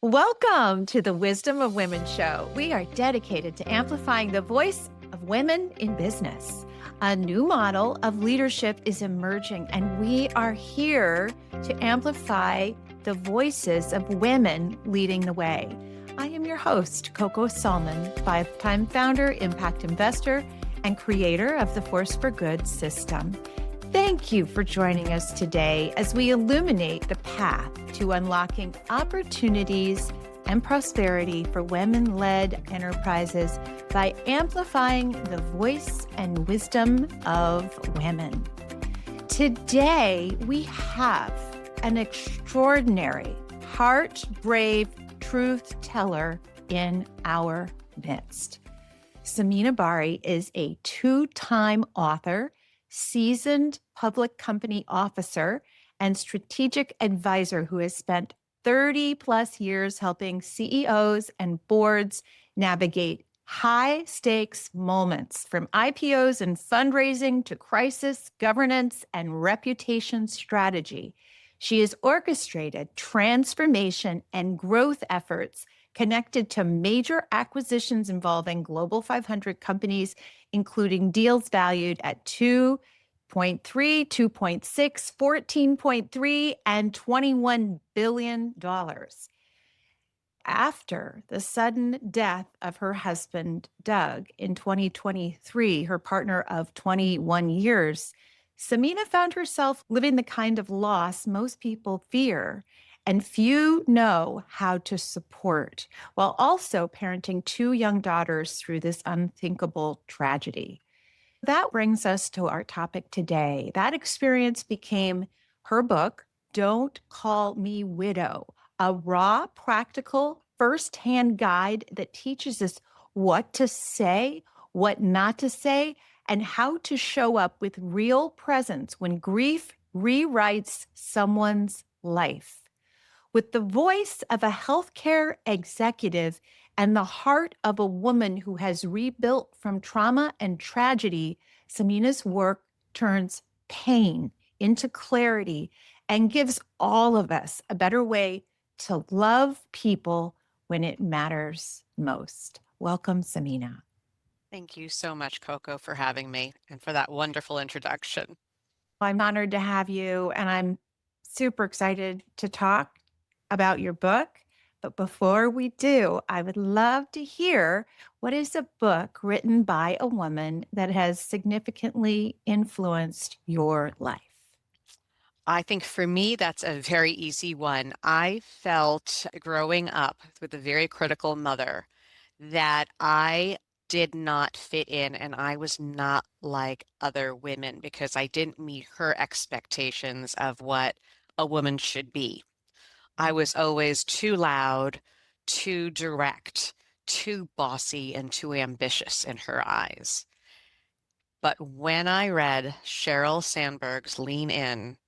Welcome to the Wisdom of Women show. We are dedicated to amplifying the voice of women in business. A new model of leadership is emerging, and we are here to amplify the voices of women leading the way. I am your host, Coco Salmon, five-time founder, impact investor, and creator of the Force for Good system. Thank you for joining us today as we illuminate the path to unlocking opportunities and prosperity for women-led enterprises by amplifying the voice and wisdom of women. Today, we have an extraordinary, heart-brave truth teller in our midst. Samina Bari is a two-time author, seasoned public company officer, and strategic advisor who has spent 30 plus years helping CEOs and boards navigate high stakes moments from IPOs and fundraising to crisis, governance, and reputation strategy. She has orchestrated transformation and growth efforts connected to major acquisitions involving Global 500 companies, including deals valued at 2.3, 2.6, 14.3, and $21 billion. After the sudden death of her husband, Doug, in 2023, her partner of 21 years, Samina found herself living the kind of loss most people fear and few know how to support, while also parenting two young daughters through this unthinkable tragedy. That brings us to our topic today. That experience became her book, Don't Call Me Widow, a raw, practical, firsthand guide that teaches us what to say, what not to say, and how to show up with real presence when grief rewrites someone's life. With the voice of a healthcare executive and the heart of a woman who has rebuilt from trauma and tragedy, Samina's work turns pain into clarity and gives all of us a better way to love people when it matters most. Welcome, Samina. Thank you so much, Coco, for having me and for that wonderful introduction. I'm honored to have you, and I'm super excited to talk about your book. But before we do, I would love to hear what is a book written by a woman that has significantly influenced your life? I think for me, that's a very easy one. I felt growing up with a very critical mother that I did not fit in and I was not like other women because I didn't meet her expectations of what a woman should be. I was always too loud, too direct, too bossy, and too ambitious in her eyes. But when I read Sheryl Sandberg's Lean In,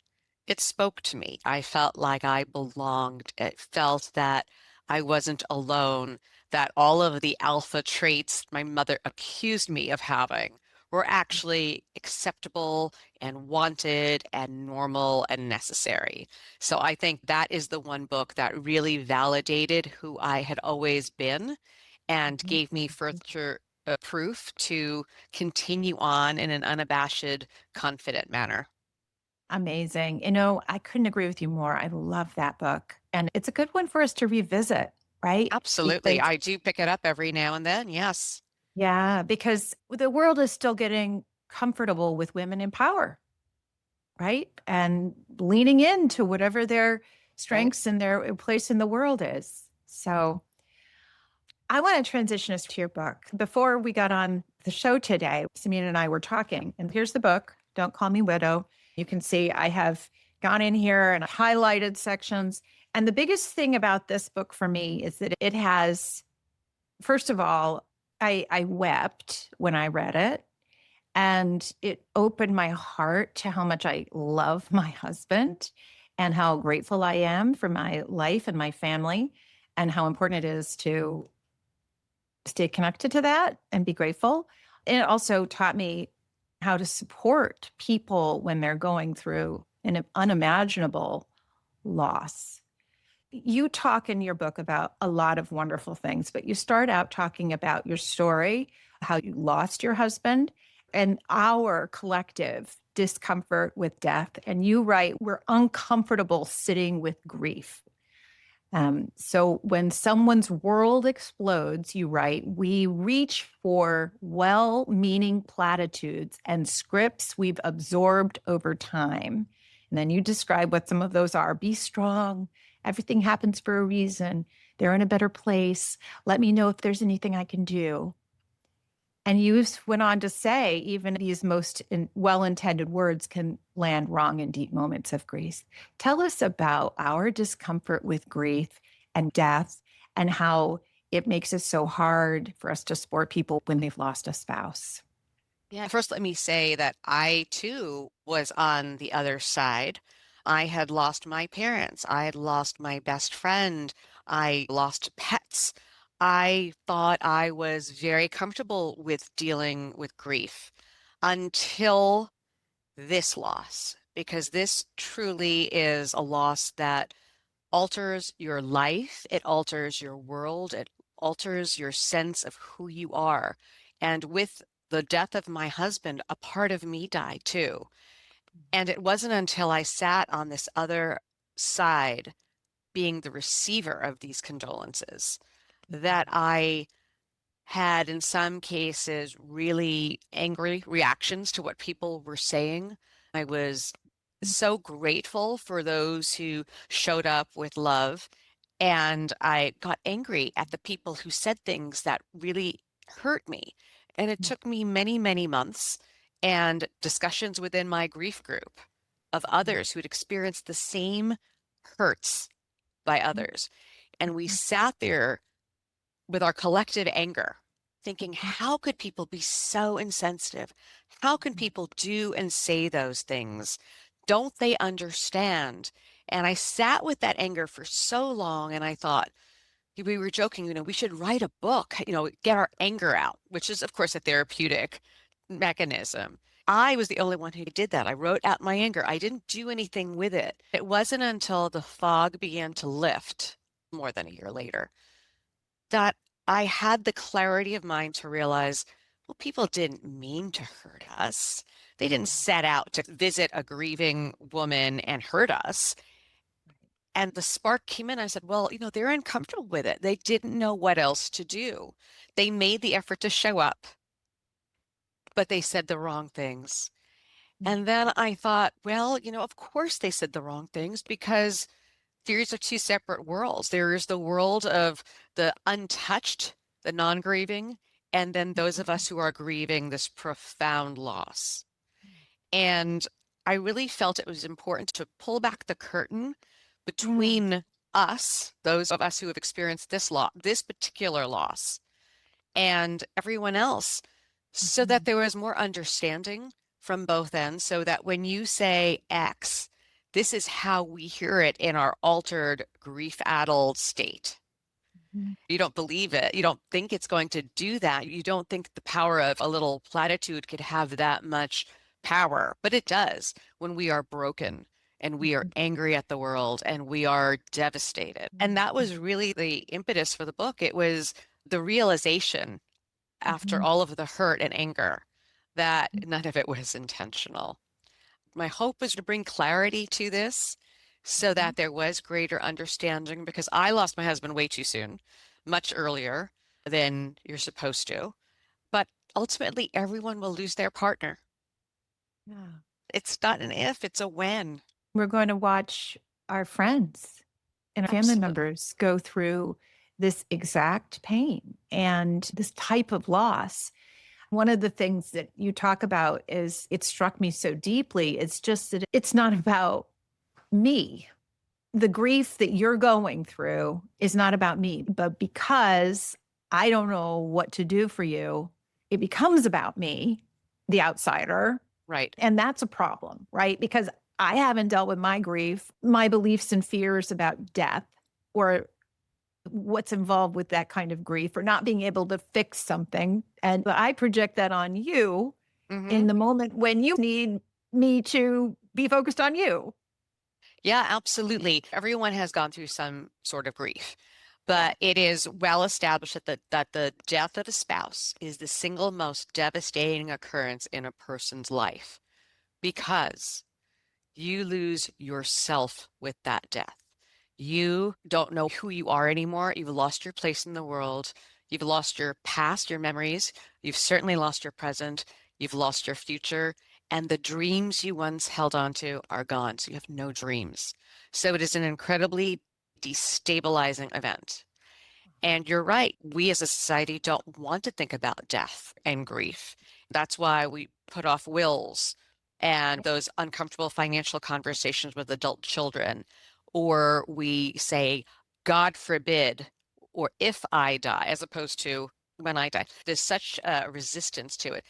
it spoke to me. I felt like I belonged. It felt that I wasn't alone, that all of the alpha traits my mother accused me of having were actually acceptable and wanted and normal and necessary. So I think that is the one book that really validated who I had always been and Mhm. gave me further proof to continue on in an unabashed, confident manner. Amazing. I couldn't agree with you more. I love that book. And it's a good one for us to revisit, right? Absolutely. Because, I do pick it up every now and then. Yes. yeah, because the world is still getting comfortable with women in power, right? And leaning into whatever their Right. strengths and their place in the world is. So I want to transition us to your book. Before we got on the show today, Samina and I were talking, and here's the book, Don't Call Me Widow. You can see I have gone in here and highlighted sections. And the biggest thing about this book for me is that it has, first of all, I wept when I read it. And it opened my heart to how much I love my husband and how grateful I am for my life and my family and how important it is to stay connected to that and be grateful. And it also taught me how to support people when they're going through an unimaginable loss. You talk in your book about a lot of wonderful things, but you start out talking about your story, how you lost your husband, and our collective discomfort with death. And you write, we're uncomfortable sitting with grief. So when someone's world explodes, you write, we reach for well meaning platitudes and scripts we've absorbed over time. And then you describe what some of those are. Be strong. Everything happens for a reason. They're in a better place. Let me know if there's anything I can do. And you went on to say, even these most well intended words can land wrong in deep moments of grief. Tell us about our discomfort with grief and death and how it makes it so hard for us to support people when they've lost a spouse. Yeah, first, let me say that I too was on the other side. I had lost my parents. I had lost my best friend. I lost pets. I thought I was very comfortable with dealing with grief until this loss, because this truly is a loss that alters your life, it alters your world, it alters your sense of who you are. And with the death of my husband, a part of me died too. And it wasn't until I sat on this other side, being the receiver of these condolences, that I had, in some cases, really angry reactions to what people were saying. I was so grateful for those who showed up with love. And I got angry at the people who said things that really hurt me. And it took me many, many months and discussions within my grief group of others who'd experienced the same hurts by others. And we sat there with our collective anger, thinking, how could people be so insensitive? How can people do and say those things? Don't they understand? And I sat with that anger for so long, and I thought, we were joking, we should write a book, get our anger out, which is, of course, a therapeutic mechanism. I was the only one who did that. I wrote out my anger. I didn't do anything with it. It wasn't until the fog began to lift more than a year later that I had the clarity of mind to realize, well, people didn't mean to hurt us. They didn't set out to visit a grieving woman and hurt us. And the spark came in. I said, well, they're uncomfortable with it. They didn't know what else to do. They made the effort to show up, but they said the wrong things. And then I thought, well, of course they said the wrong things because these are two separate worlds. There is the world of the untouched, the non-grieving, and then those of us who are grieving this profound loss. And I really felt it was important to pull back the curtain between us, those of us who have experienced this particular loss, and everyone else, so that there was more understanding from both ends, so that when you say X, this is how we hear it in our altered, grief-addled state. You don't believe it. You don't think it's going to do that. You don't think the power of a little platitude could have that much power, but it does when we are broken and we are angry at the world and we are devastated. And that was really the impetus for the book. It was the realization after all of the hurt and anger that none of it was intentional. My hope was to bring clarity to this so that there was greater understanding, because I lost my husband way too soon, much earlier than you're supposed to. But ultimately, everyone will lose their partner. Yeah. It's not an if, it's a when. We're going to watch our friends and our family Absolutely. members go through this exact pain and this type of loss. One of the things that you talk about is it struck me so deeply. It's just that it's not about me. The grief that you're going through is not about me, but because I don't know what to do for you, it becomes about me, the outsider. Right. And that's a problem, right? Because I haven't dealt with my grief, my beliefs and fears about death, or what's involved with that kind of grief, or not being able to fix something. And I project that on you Hmm. in the moment when you need me to be focused on you. Yeah, absolutely. Everyone has gone through some sort of grief, but it is well established that the death of a spouse is the single most devastating occurrence in a person's life because you lose yourself with that death. You don't know who you are anymore. You've lost your place in the world. You've lost your past, your memories. You've certainly lost your present. You've lost your future. And the dreams you once held on to are gone. So you have no dreams. So it is an incredibly destabilizing event. And you're right. We as a society don't want to think about death and grief. That's why we put off wills and those uncomfortable financial conversations with adult children. Or we say, God forbid, or if I die, as opposed to when I die. There's such a resistance to it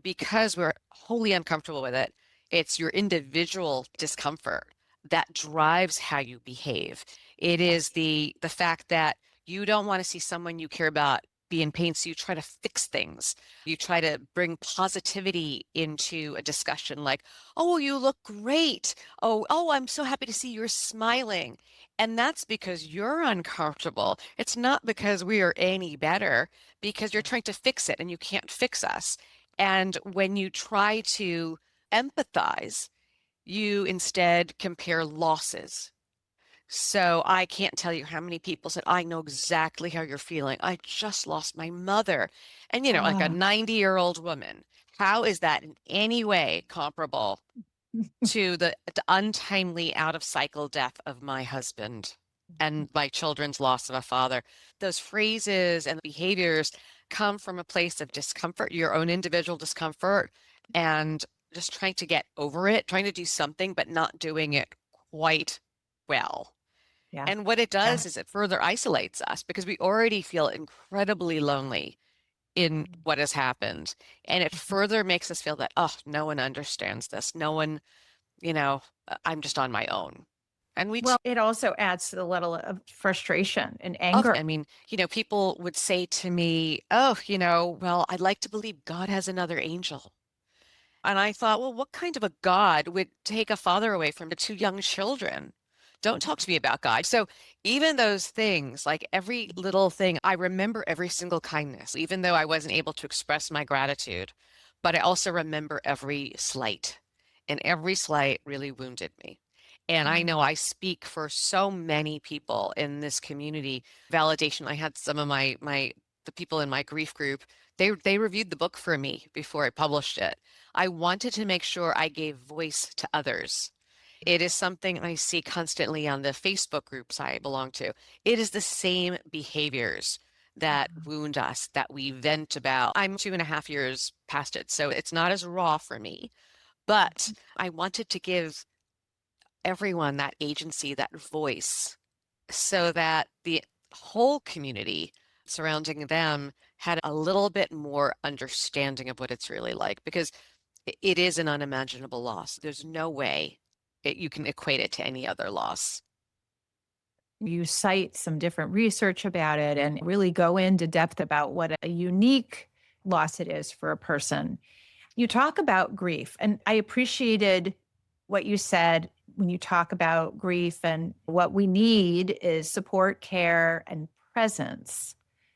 because we're wholly uncomfortable with it. It's your individual discomfort that drives how you behave. It is the fact that you don't want to see someone you care about be in pain, so you try to fix things. You try to bring positivity into a discussion like, "Oh, you look great. Oh, I'm so happy to see you're smiling." And that's because you're uncomfortable. It's not because we are any better, because you're trying to fix it and you can't fix us. And when you try to empathize, you instead compare losses. So I can't tell you how many people said, I know exactly how you're feeling. I just lost my mother. And, like a Ah. 90-year-old woman, how is that in any way comparable to the untimely out of cycle death of my husband and my children's loss of a father? Those phrases and behaviors come from a place of discomfort, your own individual discomfort, and just trying to get over it, trying to do something, but not doing it quite well. Yeah. And what it Yeah. does is it further isolates us because we already feel incredibly lonely in what has happened. And it further makes us feel that, oh, no one understands this. No one, I'm just on my own. And we, Well, it also adds to the level of frustration and oh, anger. I mean, people would say to me, oh, well, I'd like to believe God has another angel. And I thought, well, what kind of a God would take a father away from the two young children? Don't talk to me about God. So even those things, like every little thing, I remember every single kindness, even though I wasn't able to express my gratitude. But I also remember every slight, and every slight really wounded me. And I know I speak for so many people in this community. Validation. I had some of the people in my grief group, they reviewed the book for me before I published it. I wanted to make sure I gave voice to others. It is something I see constantly on the Facebook groups I belong to. It is the same behaviors that wound us, that we vent about. I'm 2.5 years past it, so it's not as raw for me, but I wanted to give everyone that agency, that voice, so that the whole community surrounding them had a little bit more understanding of what it's really like because it is an unimaginable loss. There's no way you can equate it to any other loss. You cite some different research about it and really go into depth about what a unique loss it is for a person. You talk about grief, and I appreciated what you said when you talk about grief, and what we need is support, care, and presence,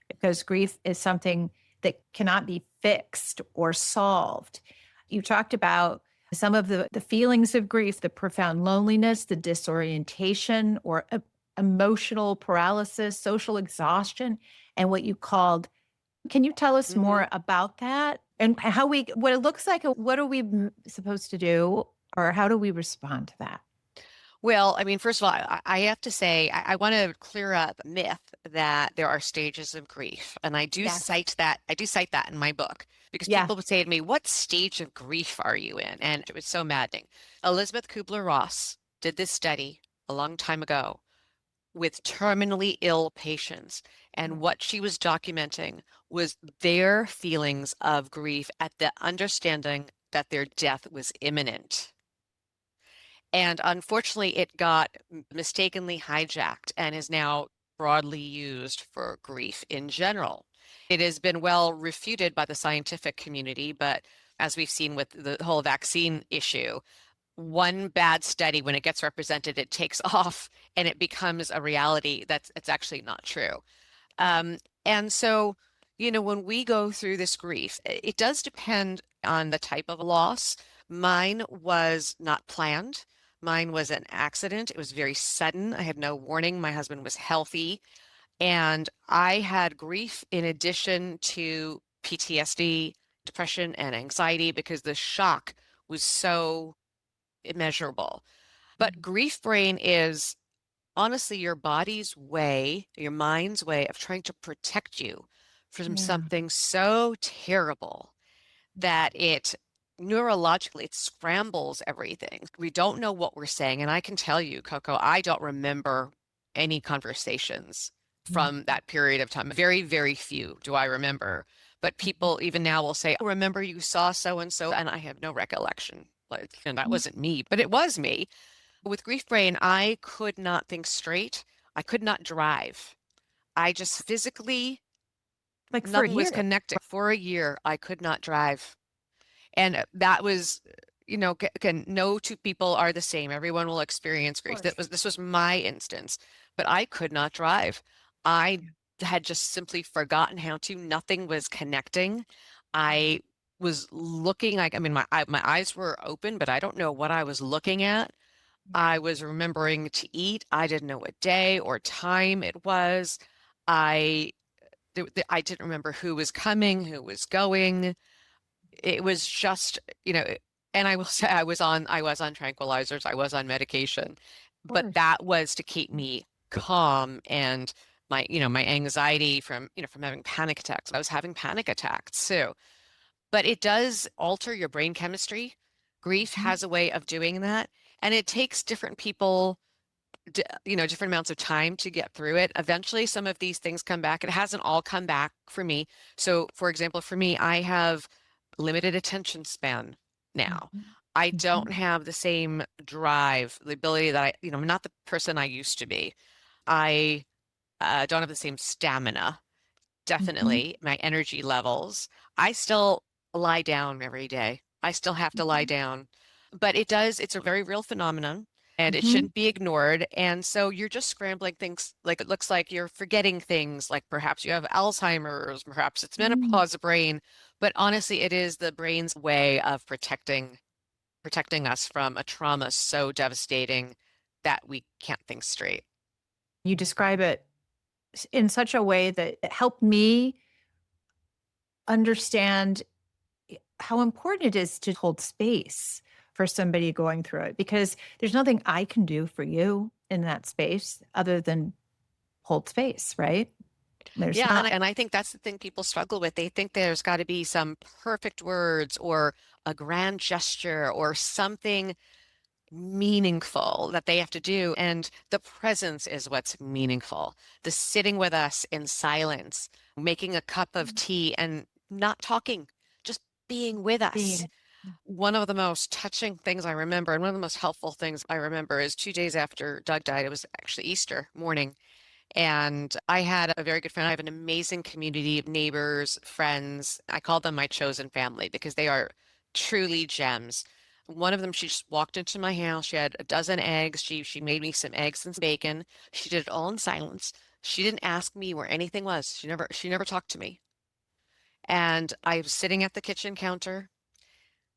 because grief is something that cannot be fixed or solved. You talked about some of the feelings of grief, the profound loneliness, the disorientation or emotional paralysis, social exhaustion, and what you called. Can you tell us Hmm. more about that and what it looks like? What are we supposed to do, or how do we respond to that? Well, I mean, first of all, I have to say, I want to clear up a myth that there are stages of grief. And I do Yes. cite that. I do cite that in my book because Yeah. people would say to me, what stage of grief are you in? And it was so maddening. Elizabeth Kubler-Ross did this study a long time ago with terminally ill patients. And what she was documenting was their feelings of grief at the understanding that their death was imminent. And unfortunately, it got mistakenly hijacked and is now broadly used for grief in general. It has been well refuted by the scientific community, but as we've seen with the whole vaccine issue, one bad study, when it gets represented, it takes off and it becomes a reality that's it's actually not true. Um, and so, when we go through this grief, it does depend on the type of loss. Mine was not planned. Mine was an accident. It was very sudden. I had no warning. My husband was healthy, and I had grief in addition to PTSD, depression, and anxiety because the shock was so immeasurable. But grief brain is honestly your body's way, your mind's way of trying to protect you from Yeah. something so terrible that it neurologically it scrambles everything. We don't know what we're saying. And I can tell you, Coco, I don't remember any conversations Mm. from that period of time. Very, very few do I remember. But people even now will say, "Oh, remember you saw so and so," and I have no recollection. Like, and that wasn't me, but it was me. With grief brain, I could not think straight. I could not drive. I just physically, Like for a nothing was year. connected. For a year, I could not drive. And that was, again, no two people are the same. Everyone will experience Of grief. course. This was my instance, but I could not drive. I had just simply forgotten how to. Nothing was connecting. I was looking like, I mean, my eyes were open, but I don't know what I was looking at. I was remembering to eat. I didn't know what day or time it was. I I didn't remember who was coming, who was going. It was just, and I will say I was on tranquilizers, I was on medication, Of but course. that was to keep me calm and my anxiety from having panic attacks. I was having panic attacks too. But it does alter your brain chemistry. Grief Mhm. has a way of doing that, and it takes different people different amounts of time to get through it. Eventually, some of these things come back. It hasn't all come back for me. So, for example, for me, I have limited attention span now. Mhm. I don't Mhm. have the same drive, the ability that I'm not the person I used to be. I don't have the same stamina, Mhm. definitely, my energy levels. I still lie down every day. I still have to lie Mhm. down. But it's a very real phenomenon and it Mhm. shouldn't be ignored. And so you're just scrambling things like it looks like you're forgetting things, like perhaps you have Alzheimer's, perhaps it's Mm. menopause brain. But honestly, it is the brain's way of protecting us from a trauma so devastating that we can't think straight. You describe it in such a way that it helped me understand how important it is to hold space for somebody going through it because there's nothing I can do for you in that space other than hold space, right? There's Yeah, and not. I think that's the thing people struggle with. They think there's got to be some perfect words or a grand gesture or something meaningful that they have to do. And the presence is what's meaningful. The sitting with us in silence, making a cup of tea and not talking, just being with us. Being. One of the most touching things I remember, and one of the most helpful things I remember, is 2 days after Doug died. It was actually Easter morning. And I had a very good friend. I have an amazing community of neighbors, friends. I call them my chosen family because they are truly gems. One of them, she just walked into my house. She had a dozen eggs. She made me some eggs and some bacon. She did it all in silence. She didn't ask me where anything was. She never talked to me. And I was sitting at the kitchen counter.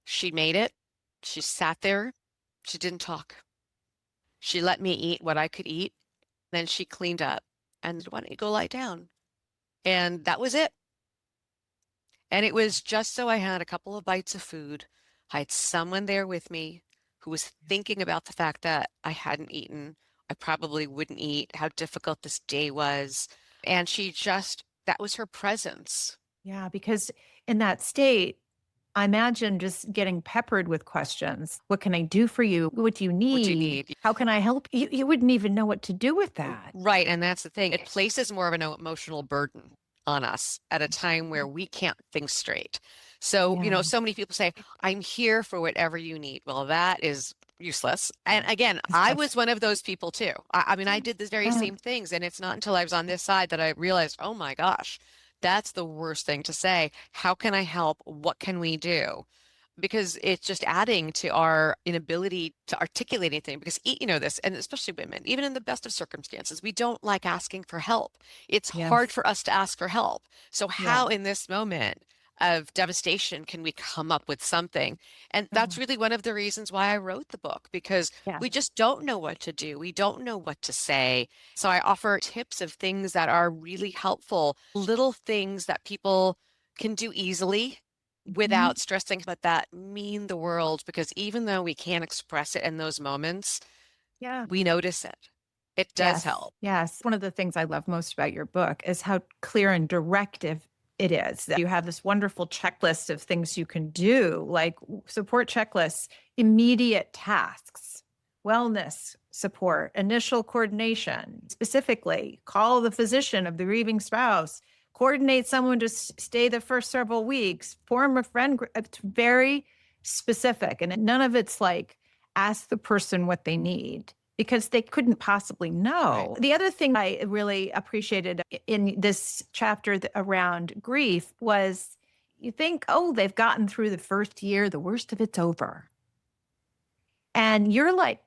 She made it. She sat there. She didn't talk. She let me eat what I could eat. Then she cleaned up and said, "Why don't you go lie down?" And that was it. And it was just so I had a couple of bites of food. I had someone there with me who was thinking about the fact that I hadn't eaten. I probably wouldn't eat, how difficult this day was. And that was her presence. Yeah, because in that state, I imagine just getting peppered with questions. What can I do for you? What do you What do you need? need? How can I help? You wouldn't even know what to do with that. Right. And that's the thing. It places more of an emotional burden on us at a time where we can't think straight. So, Yeah. so many people say, "I'm here for whatever you need." Well, that is useless. And again, I That's, was one of those people too. I mean, I did the very uh, same things. And it's not until I was on this side that I realized, oh my gosh, that's the worst thing to say. How can I help? What can we do? because it's just adding to our inability to articulate anything. Because you know this, and especially women, even in the best of circumstances, we don't like asking for help. It's hard Yes. for us to ask for help. So Yeah. how in this moment of devastation can we come up with something? And that's Uh, really one of the reasons why I wrote the book, because yes. we just don't know what to do. We don't know what to say. So I offer tips of things that are really helpful, little things that people can do easily Mhm. without stressing, but that mean the world, because even though we can't express it in those moments, Yeah. we notice it. It does Yes, help. yes. One of the things I love most about your book is how clear and directive it is. That you have this wonderful checklist of things you can do, like support checklists, immediate tasks, wellness support, initial coordination, specifically call the physician of the grieving spouse, coordinate someone to stay the first several weeks, form a friend group. It's very specific, and none of it's like ask the person what they need because they couldn't possibly Right. know. The other thing I really appreciated in this chapter around grief was you think, oh, they've gotten through the first year, the worst of it's over. And you're like,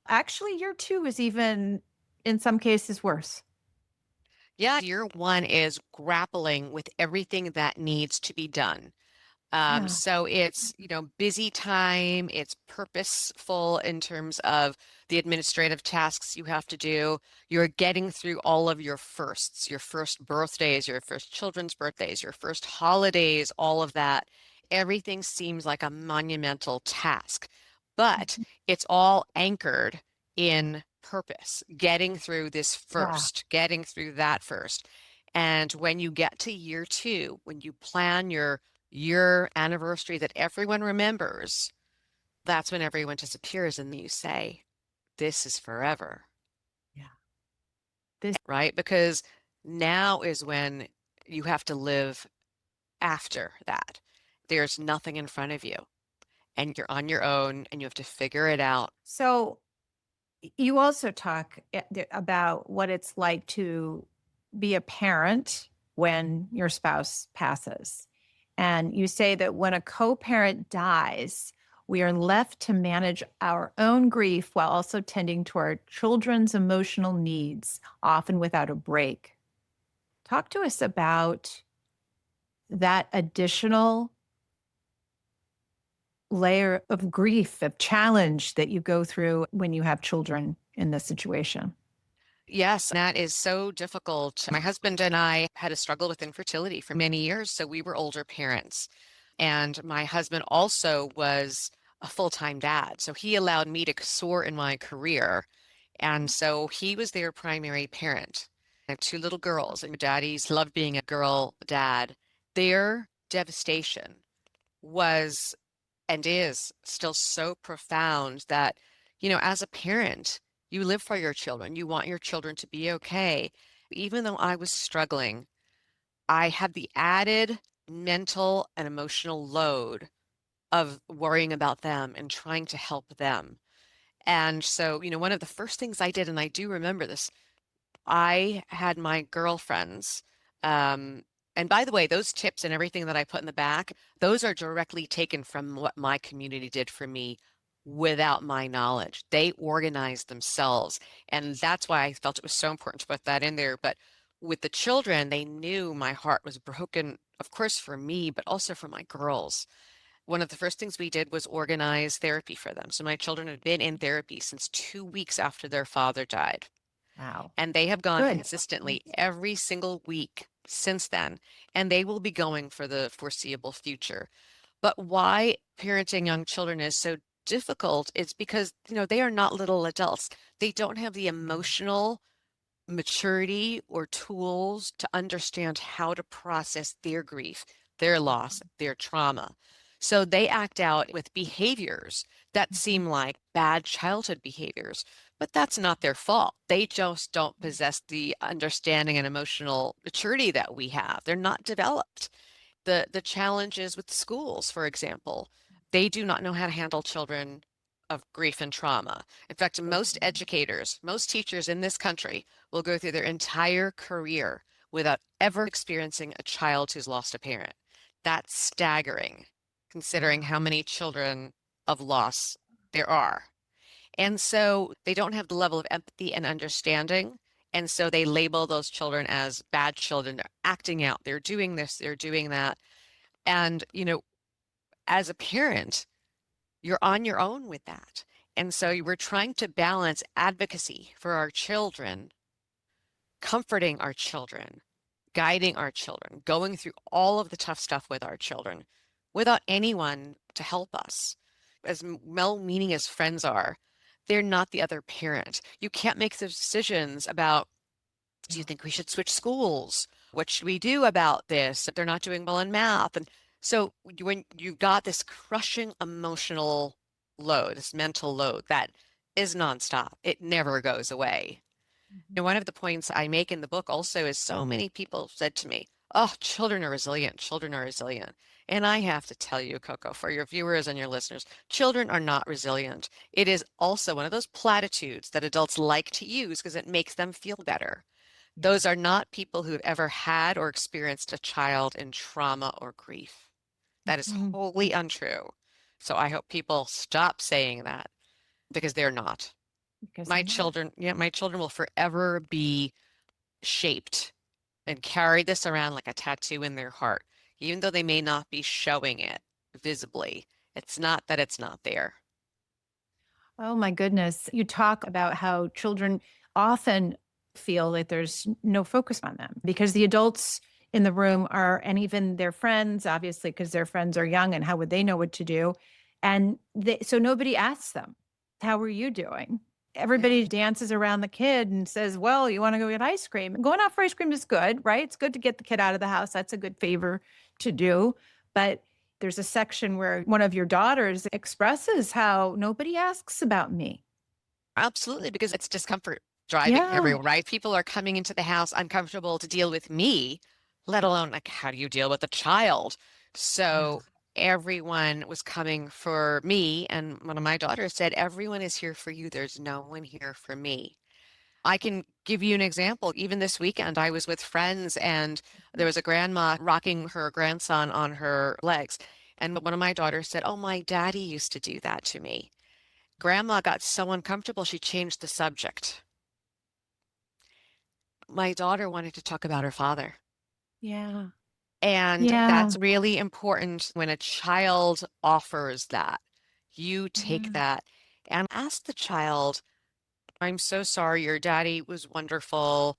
actually, year two is even in some cases worse. Yeah, year one is grappling with everything that needs to be done. Yeah. So it's, busy time, it's purposeful in terms of the administrative tasks you have to do. You're getting through all of your firsts, your first birthdays, your first children's birthdays, your first holidays, all of that. Everything seems like a monumental task, but Mhm. it's all anchored in purpose, getting through this Yeah. first, getting through that first. And when you get to year two, when you plan your anniversary that everyone remembers, that's when everyone disappears and you say, this is forever, Yeah. This. right? Because now is when you have to live after that. There's nothing in front of you and you're on your own and you have to figure it out. So you also talk about what it's like to be a parent when your spouse passes. And you say that when a co parent dies, we are left to manage our own grief while also tending to our children's emotional needs, often without a break. Talk to us about that additional layer of grief, of challenge that you go through when you have children in this situation. Yes, that is so difficult. My husband and I had a struggle with infertility for many years, so we were older parents. And my husband also was a full-time dad, so he allowed me to soar in my career. And so he was their primary parent. I have two little girls, and daddies love being a girl dad. Their devastation was and is still so profound that, as a parent, you live for your children. You want your children to be okay. Even though I was struggling, I had the added mental and emotional load of worrying about them and trying to help them. And so, one of the first things I did, and I do remember this, I had my girlfriends. Um, and by the way, those tips and everything that I put in the back, those are directly taken from what my community did for me without my knowledge. They organized themselves. And that's why I felt it was so important to put that in there. But with the children, they knew my heart was broken, of course, for me, but also for my girls. One of the first things we did was organize therapy for them. So my children had been in therapy since 2 weeks after their father died. Wow. And they have gone Good. consistently every single week since then, and they will be going for the foreseeable future. But why parenting young children is so difficult is because, they are not little adults. They don't have the emotional maturity or tools to understand how to process their grief, their loss, their trauma. So they act out with behaviors that Mhm. seem like bad childhood behaviors, but that's not their fault. They just don't possess the understanding and emotional maturity that we have. They're not developed. The challenges with schools, for example, they do not know how to handle children of grief and trauma. In fact, most educators, most teachers in this country will go through their entire career without ever experiencing a child who's lost a parent. That's staggering. considering Yeah. how many children of loss there are. And so they don't have the level of empathy and understanding. And so they label those children as bad children. They're acting out, they're doing this, they're doing that. And, as a parent, you're on your own with that. And so we're trying to balance advocacy for our children, comforting our children, guiding our children, going through all of the tough stuff with our children without anyone to help us. As well-meaning as friends are, they're not the other parent. You can't make those decisions about, do you No. think we should switch schools? What should we do about this if they're not doing well in math? And so when you've got this crushing emotional load, this mental load that is nonstop, it never goes away. And one of the points I make in the book also is so many people said to me, oh, children are resilient, children are resilient. And I have to tell you, Coco, for your viewers and your listeners, children are not resilient. It is also one of those platitudes that adults like to use because it makes them feel better. Yeah. Those are not people who've ever had or experienced a child in trauma or grief. That is Mhm. wholly untrue. So I hope people stop saying that because they're not. Because My they're not. children, yeah, my children will forever be shaped and carry this around like a tattoo in their heart, even though they may not be showing it visibly. It's not that it's not there. Oh my goodness. You talk about how children often feel that there's no focus on them because the adults in the room are, and even their friends, obviously, because their friends are young and how would they know what to do? And so nobody asks them, how are you doing? Yeah. Everybody dances around the kid and says, well, you want to go get ice cream? Going out for ice cream is good, right? It's good to get the kid out of the house. That's a good favor to do. But there's a section where one of your daughters expresses how nobody asks about me. Absolutely, because it's discomfort driving Yeah. everyone, right? People are coming into the house uncomfortable to deal with me, let alone like how do you deal with a child? Yeah. So everyone was coming for me, and one of my daughters said, everyone is here for you. There's no one here for me. I can give you an example. Even this weekend, I was with friends, and there was a grandma rocking her grandson on her legs. And one of my daughters said, oh, my daddy used to do that to me. Grandma got so uncomfortable, she changed the subject. My daughter wanted to talk about her father. Yeah. And Yeah. that's really important when a child offers that. You take Yeah. that and ask the child, I'm so sorry, your daddy was wonderful.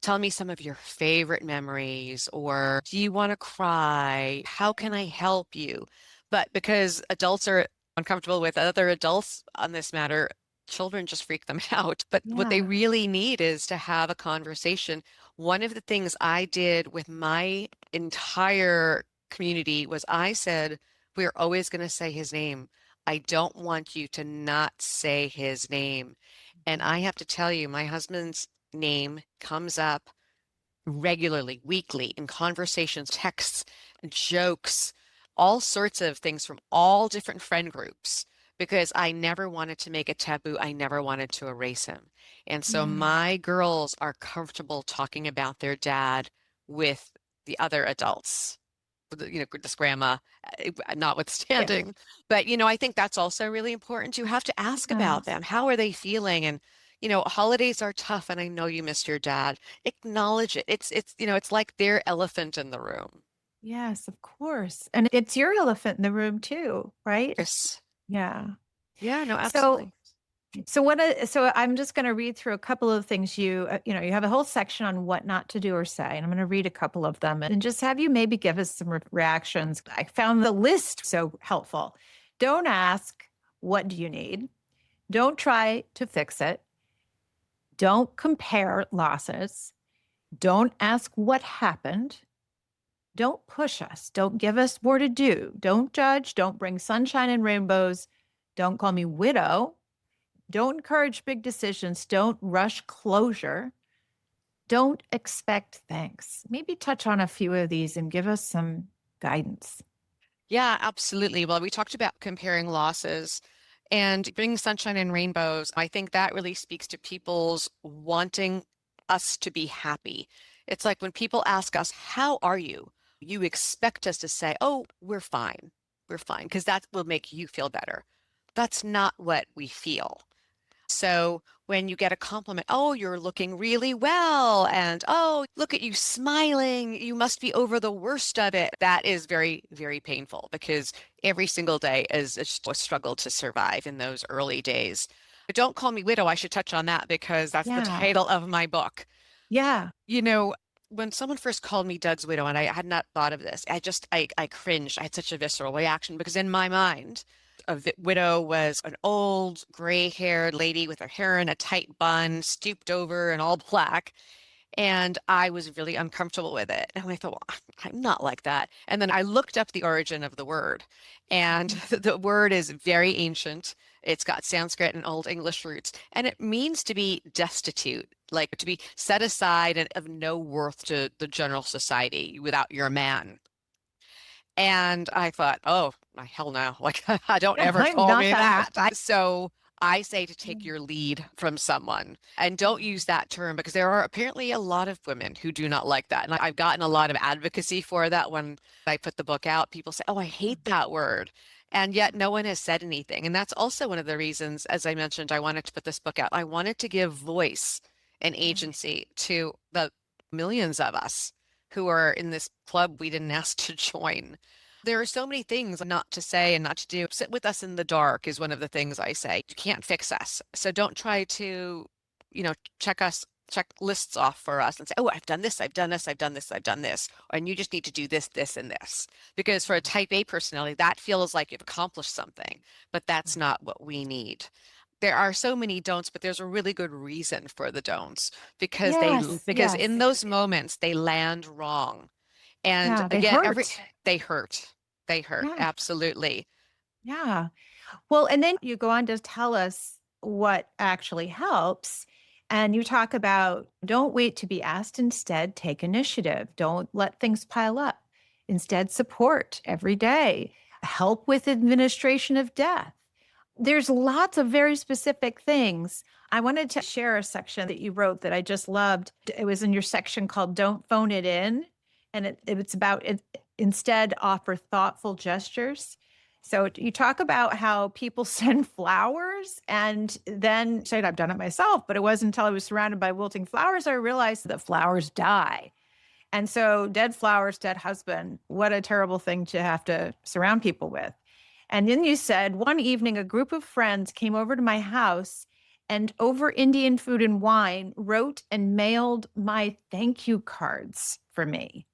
Tell me some of your favorite memories, or do you want to cry? How can I help you? But because adults are uncomfortable with other adults on this matter, children just freak them out. But what they Yeah. really need is to have a conversation. One of the things I did with my entire community was I said, we're always going to say his name. I don't want you to not say his name. And I have to tell you, my husband's name comes up regularly, weekly, in conversations, texts, jokes, all sorts of things from all different friend groups, because I never wanted to make it taboo. I never wanted to erase him. And so Yeah. my girls are comfortable talking about their dad with the other adults, this grandma Yeah. notwithstanding. But, I think that's also really important. You have to ask Yeah. about them. How are they feeling? And, holidays are tough, and I know you missed your dad. Acknowledge it. It's like their elephant in the room. Yes, of course. And it's your elephant in the room too, right? Yes. Yeah. Yeah, no, So absolutely. so I'm just going to read through a couple of things you have a whole section on what not to do or say, and I'm going to read a couple of them and just have you maybe give us some reactions. I found the list so helpful. Don't ask, what do you need? Don't try to fix it. Don't compare losses. Don't ask what happened. Don't push us. Don't give us more to do. Don't judge. Don't bring sunshine and rainbows. Don't call me widow. Don't encourage big decisions. Don't rush closure. Don't expect thanks. Maybe touch on a few of these and give us some guidance. Yeah, absolutely. Well, we talked about comparing losses and bringing sunshine and rainbows. I think that really speaks to people's wanting us to be happy. It's like when people ask us, how are you? You expect us to say, oh, we're fine. we're fine, because that will make you feel better. That's not what we feel. So when you get a compliment, oh, you're looking really well, and oh, look at you smiling, you must be over the worst of it. That is very, very painful because every single day is a struggle to survive in those early days. But don't call me widow. I should touch on that because that's the Yeah. title of my book. Yeah. You know, when someone first called me Doug's widow, and I had not thought of this, I cringed. I had such a visceral reaction because in my mind, widow was an old gray-haired lady with her hair in a tight bun, stooped over and all black. And I was really uncomfortable with it. And I thought, well, I'm not like that. And then I looked up the origin of the word. And the word is very ancient. It's got Sanskrit and Old English roots. And it means to be destitute, like to be set aside and of no worth to the general society without your man. And I thought, oh, my hell no. Like, I don't Yeah, ever I'm call not me that. that. So I say to take Mm. your lead from someone and don't use that term because there are apparently a lot of women who do not like that. And I've gotten a lot of advocacy for that when I put the book out. People say, oh, I hate that word. And yet no one has said anything. And that's also one of the reasons, as I mentioned, I wanted to put this book out. I wanted to give voice and agency to the millions of us who are in this club we didn't ask to join. There are so many things not to say and not to do. Sit with us in the dark is one of the things I say. You can't fix us. So don't try to, check lists off for us and say, oh, I've done this, I've done this, I've done this, I've done this. And you just need to do this, this, and this. Because for a type A personality, that feels like you've accomplished something, but that's not what we need. There are so many don'ts, but there's a really good reason for the don'ts Yes, because in yes. those moments they land wrong. And Yeah, they again, hurt. they hurt. They hurt, Yeah, absolutely. yeah. Well, and then you go on to tell us what actually helps. And you talk about don't wait to be asked, instead, take initiative. Don't let things pile up. Instead, support every day. Help with administration of death. There's lots of very specific things. I wanted to share a section that you wrote that I just loved. It was in your section called Don't Phone It In. And it's about it, instead offer thoughtful gestures. So you talk about how people send flowers and then say, I've done it myself, but it wasn't until I was surrounded by wilting flowers I realized that flowers die. And so, dead flowers, dead husband, what a terrible thing to have to surround people with. And then you said, one evening, a group of friends came over to my house and over Indian food and wine wrote and mailed my thank you cards for me.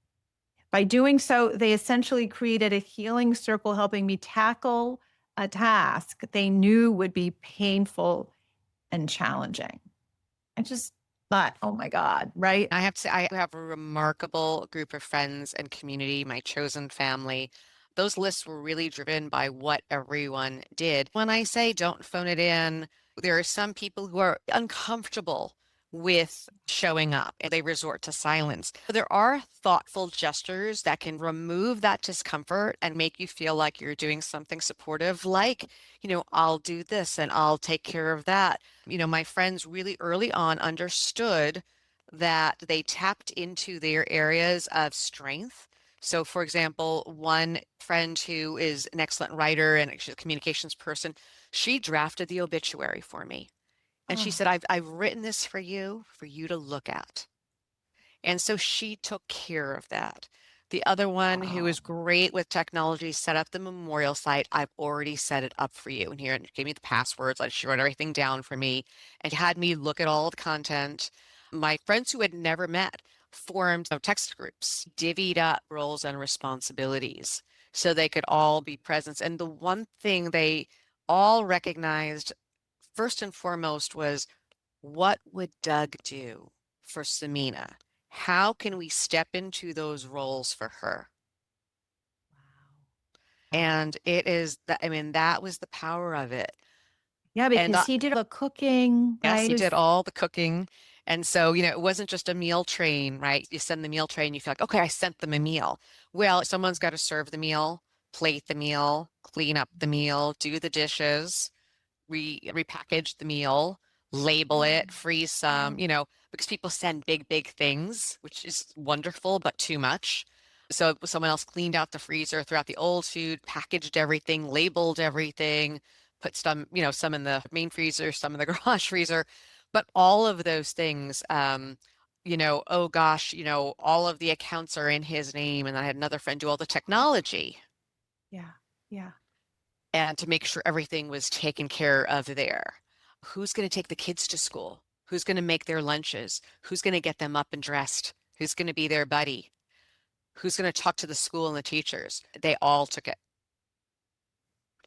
By doing so, they essentially created a healing circle, helping me tackle a task they knew would be painful and challenging. I just thought, oh my God, right? I have to say, I have a remarkable group of friends and community, my chosen family. Those lists were really driven by what everyone did. When I say don't phone it in, there are some people who are uncomfortable with showing up and they resort to silence. There are thoughtful gestures that can remove that discomfort and make you feel like you're doing something supportive, like, I'll do this and I'll take care of that. My friends really early on understood that they tapped into their areas of strength. So, for example, one friend who is an excellent writer and she's a communications person, she drafted the obituary for me. And she Oh, said, I've written this for you to look at. And so she took care of that. The other one who wow. is great with technology set up the memorial site. I've already set it up for you. And here, and gave me the passwords. She wrote everything down for me and had me look at all the content. My friends who had never met formed text groups, divvied up roles and responsibilities so they could all be present. And the one thing they all recognized first and foremost was, what would Doug do for Samina? How can we step into those roles for her? Wow. And it is that, I mean, that was the power of it. Yeah, And because he did all the cooking, yes, right? he It did was, all the cooking. And so, it wasn't just a meal train, right? You send the meal train, you feel like, okay, I sent them a meal. Well, someone's got to serve the meal, plate the meal, clean up the meal, do the dishes, repackage the meal, label yeah, it, freeze some, yeah. because people send big, big things, which is wonderful, but too much. So someone else cleaned out the freezer, threw out the old food, packaged everything, labeled everything, put some, some in the main freezer, some in the garage freezer. But all of those things, oh gosh, all of the accounts are in his name. And I had another friend do all the technology Yeah. Yeah. and to make sure everything was taken care of there. Who's going to take the kids to school? Who's going to make their lunches? Who's going to get them up and dressed? Who's going to be their buddy? Who's going to talk to the school and the teachers? They all took it.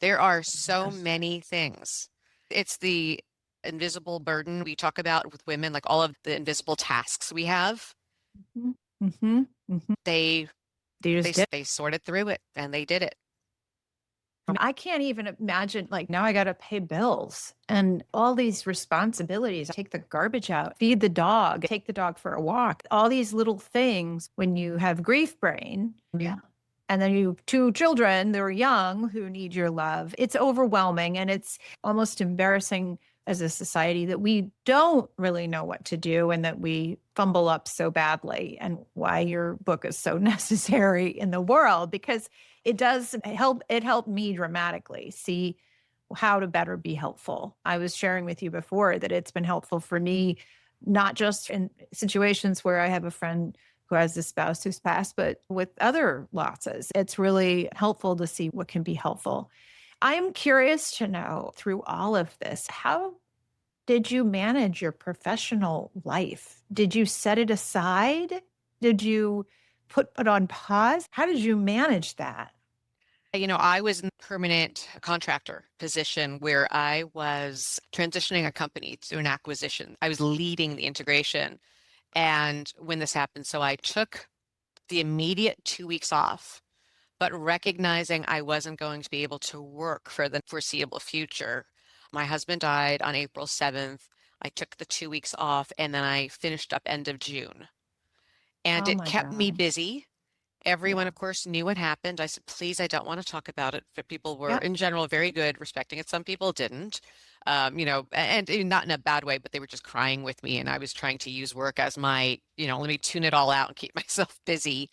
There are so Yes. many things. It's the invisible burden we talk about with women, like all of the invisible tasks we have. Mm-hmm. Mm-hmm. Mm-hmm. They They they just did. they sorted through it and they did it. I mean, I can't even imagine, like, now I got to pay bills and all these responsibilities. Take the garbage out, feed the dog, take the dog for a walk. All these little things when you have grief brain. Yeah. And then you two children, they're young who need your love. It's overwhelming and it's almost embarrassing as a society that we don't really know what to do and that we fumble up so badly, and why your book is so necessary in the world, because it does help. It helped me dramatically see how to better be helpful. I was sharing with you before that it's been helpful for me, not just in situations where I have a friend who has a spouse who's passed, but with other losses. It's really helpful to see what can be helpful. I am curious to know, through all of this, how did you manage your professional life? Did you set it aside? Did you put it on pause? How did you manage that? I was in a permanent contractor position where I was transitioning a company to an acquisition. I was leading the integration. And when this happened, so I took the immediate 2 weeks off, but recognizing I wasn't going to be able to work for the foreseeable future. My husband died on April 7th. I took the 2 weeks off and then I finished up end of June. And Oh it my kept me God. busy. Everyone, Yeah. of course, knew what happened. I said, please, I don't want to talk about it. But people were, Yeah. in general, very good respecting it. Some people didn't, and not in a bad way, but they were just crying with me. And I was trying to use work as my, let me tune it all out and keep myself busy.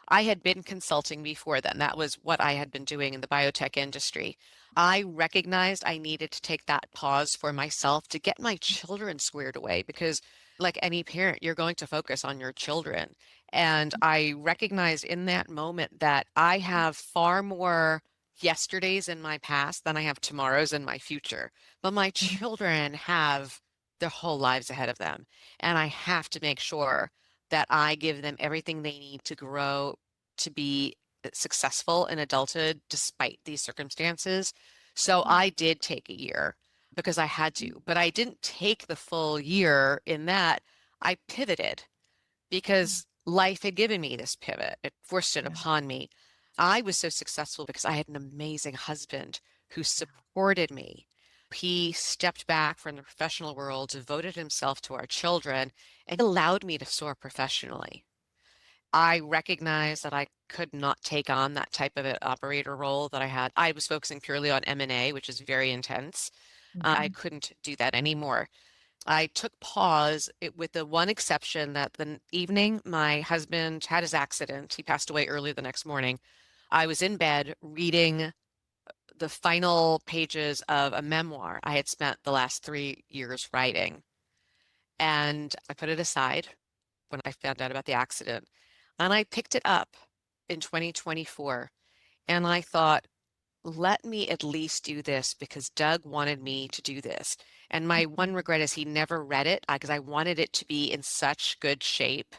I had been consulting before then. That was what I had been doing in the biotech industry. I recognized I needed to take that pause for myself to get my children squared away because, like any parent, you're going to focus on your children. And I recognized in that moment that I have far more yesterdays in my past than I have tomorrows in my future. But my children have their whole lives ahead of them. And I have to make sure that I give them everything they need to grow to be successful in adulthood despite these circumstances. So I did take a year because I had to, but I didn't take the full year in that. I pivoted because life had given me this pivot. It forced it Yeah. upon me. I was so successful because I had an amazing husband who supported me. He stepped back from the professional world, devoted himself to our children, and allowed me to soar professionally. I recognized that I could not take on that type of an operator role that I had. I was focusing purely on M&A, which is very intense. I couldn't do that anymore. I took pause with the one exception that the evening my husband had his accident, he passed away early the next morning. I was in bed reading the final pages of a memoir I had spent the last 3 years writing. And I put it aside when I found out about the accident. And I picked it up in 2024. And I thought, let me at least do this because Doug wanted me to do this. And my one regret is he never read it because I wanted it to be in such good shape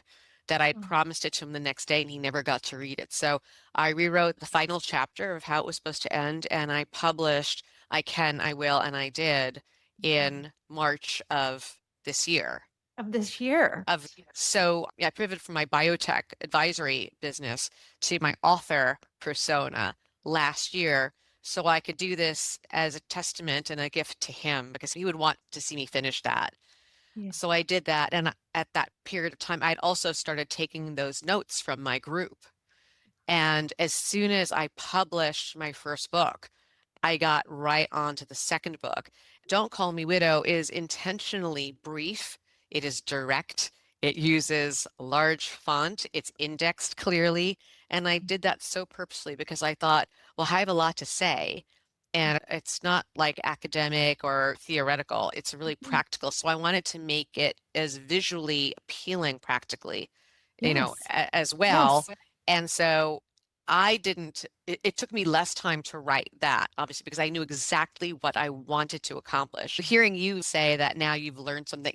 that I promised it to him the next day and he never got to read it. So I rewrote the final chapter of how it was supposed to end and I published I Can, I Will, and I Did in March of this year. Of this year. So yeah, I pivoted from my biotech advisory business to my author persona last year so I could do this as a testament and a gift to him because he would want to see me finish that. Yeah. So I did that. And at that period of time, I'd also started taking those notes from my group. And as soon as I published my first book, I got right on to the second book. Don't Call Me Widow is intentionally brief. It is direct. It uses large font, it's indexed clearly, and I did that so purposely because I thought, well, I have a lot to say, and it's not like academic or theoretical, it's really Mhm. practical. So I wanted to make it as visually appealing practically, Yes. as well. And so it took me less time to write that, obviously, because I knew exactly what I wanted to accomplish. Hearing you say that now you've learned something,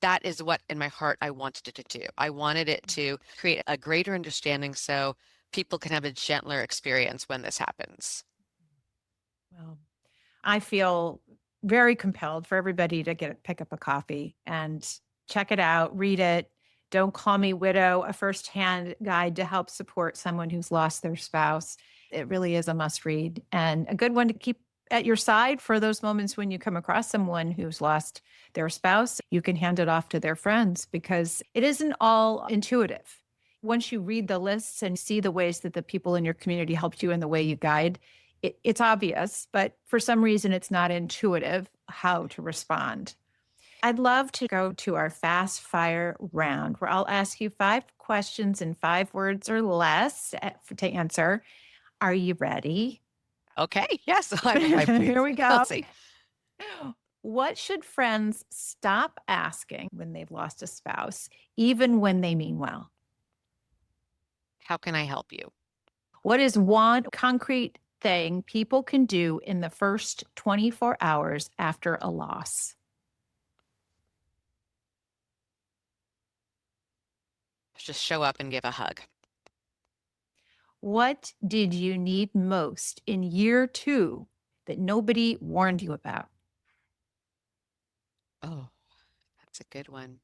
that is what in my heart I wanted it to do. I wanted it to create a greater understanding so people can have a gentler experience when this happens. Well, I feel very compelled for everybody to pick up a copy and check it out, read it. Don't Call Me Widow, a firsthand guide to help support someone who's lost their spouse. It really is a must read and a good one to keep at your side for those moments when you come across someone who's lost their spouse. You can hand it off to their friends because it isn't all intuitive. Once you read the lists and see the ways that the people in your community helped you in the way you guide, it's obvious, but for some reason it's not intuitive how to respond. I'd love to go to our fast fire round where I'll ask you 5 questions in 5 words or less to answer. Are you ready? Okay, yes, Here we I'll go. see. What should friends stop asking when they've lost a spouse, even when they mean well? How can I help you? What is one concrete thing people can do in the first 24 hours after a loss? Just show up and give a hug. What did you need most in year 2 that nobody warned you about? Oh, that's a good one.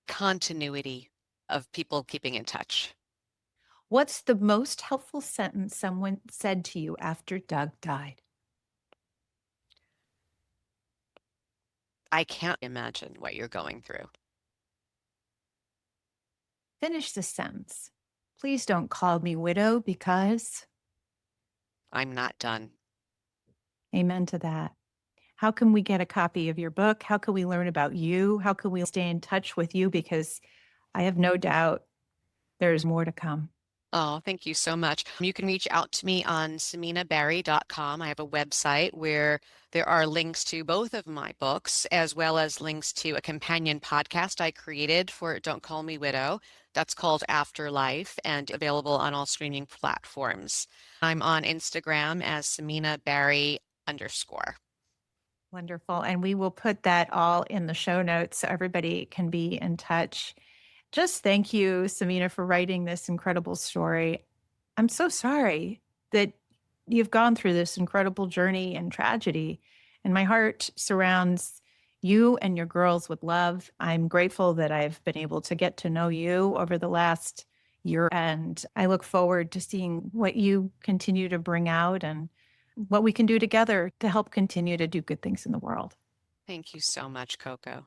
Continuity of people keeping in touch. What's the most helpful sentence someone said to you after Doug died? I can't imagine what you're going through. Finish the sentence. Please don't call me widow because I'm not done. amen to that. How can we get a copy of your book? How can we learn about you? How can we stay in touch with you? Because I have no doubt there's more to come. Oh, thank you so much. You can reach out to me on saminabari.com. I have a website where there are links to both of my books, as well as links to a companion podcast I created for Don't Call Me Widow. That's called Afterlife and available on all streaming platforms. I'm on Instagram as Samina Bari _. Wonderful. And we will put that all in the show notes so everybody can be in touch. Just thank you, Samina, for writing this incredible story. I'm so sorry that you've gone through this incredible journey and tragedy. And my heart surrounds you and your girls with love. I'm grateful that I've been able to get to know you over the last year. And I look forward to seeing what you continue to bring out and what we can do together to help continue to do good things in the world. Thank you so much, Coco.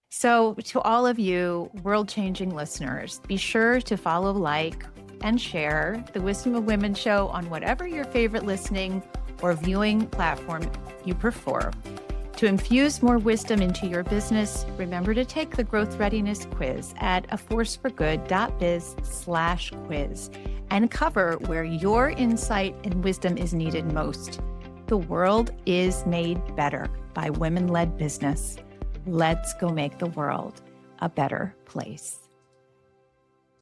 So, to all of you world changing listeners, be sure to follow, like, and share the Wisdom of Women show on whatever your favorite listening or viewing platform you prefer. To infuse more wisdom into your business, remember to take the Growth Readiness Quiz at aforceforgood.biz/quiz and cover where your insight and wisdom is needed most. The world is made better by women-led business. Let's go make the world a better place.